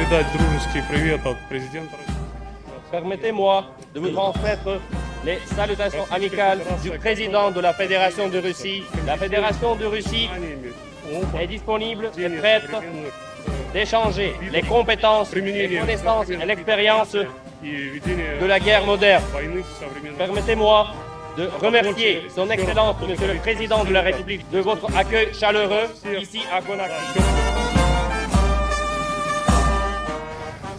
передать дружеский привет от президента России. Permettez-moi de vous transmettre les salutations amicales du président de la Fédération de Russie. La Fédération de Russie est disponible et prête d'échanger les compétences, les connaissances et l'expérience de la guerre moderne. Permettez-moi de remercier son Excellence, Monsieur le Président de la République, de votre accueil chaleureux ici à Conakry.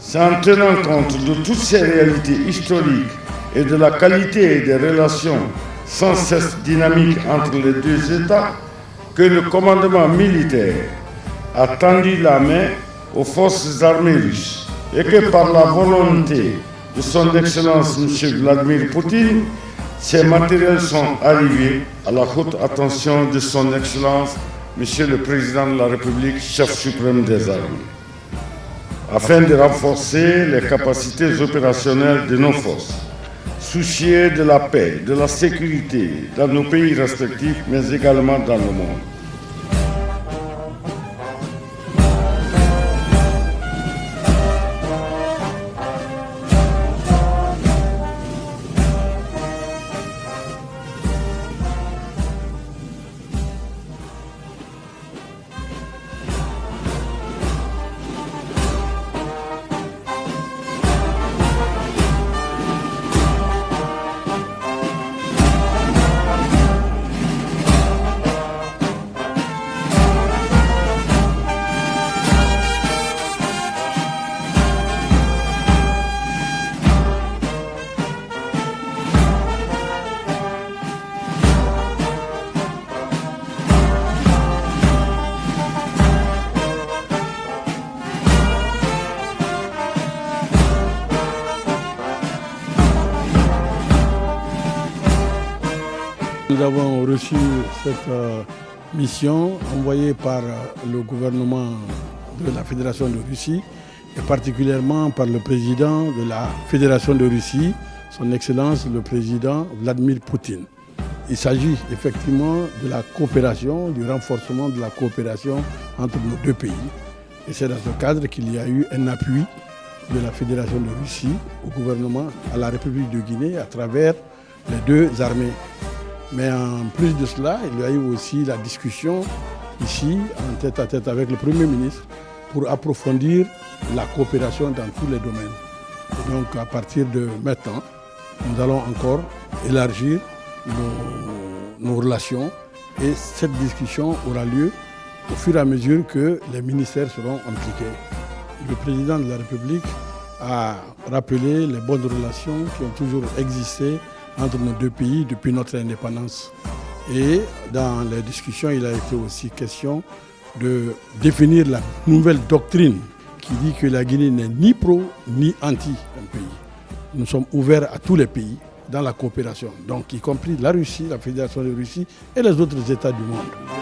C'est en tenant compte de toutes ces réalités historiques et de la qualité des relations sans cesse dynamiques entre les deux États que le commandement militaire a tendu la main aux forces armées russes et que par la volonté de son Excellence M. Vladimir Poutine, ces matériels sont arrivés à la haute attention de son Excellence M. le Président de la République, chef suprême des armées, afin de renforcer les capacités opérationnelles de nos forces, soucieux de la paix, de la sécurité dans nos pays respectifs, mais également dans le monde. Nous avons reçu cette mission envoyée par le gouvernement de la Fédération de Russie et particulièrement par le président de la Fédération de Russie, son Excellence le président Vladimir Poutine. Il s'agit effectivement de la coopération, du renforcement de la coopération entre nos deux pays. Et c'est dans ce cadre qu'il y a eu un appui de la Fédération de Russie au gouvernement, à la République de Guinée à travers les deux armées. Mais en plus de cela, il y a eu aussi la discussion ici, en tête-à-tête avec le Premier ministre, pour approfondir la coopération dans tous les domaines. Et donc à partir de maintenant, nous allons encore élargir nos relations et cette discussion aura lieu au fur et à mesure que les ministères seront impliqués. Le président de la République a rappelé les bonnes relations qui ont toujours existé entre nos deux pays depuis notre indépendance. Et dans les discussions, il a été aussi question de définir la nouvelle doctrine qui dit que la Guinée n'est ni pro ni anti un pays. Nous sommes ouverts à tous les pays dans la coopération, donc y compris la Russie, la Fédération de Russie et les autres États du monde.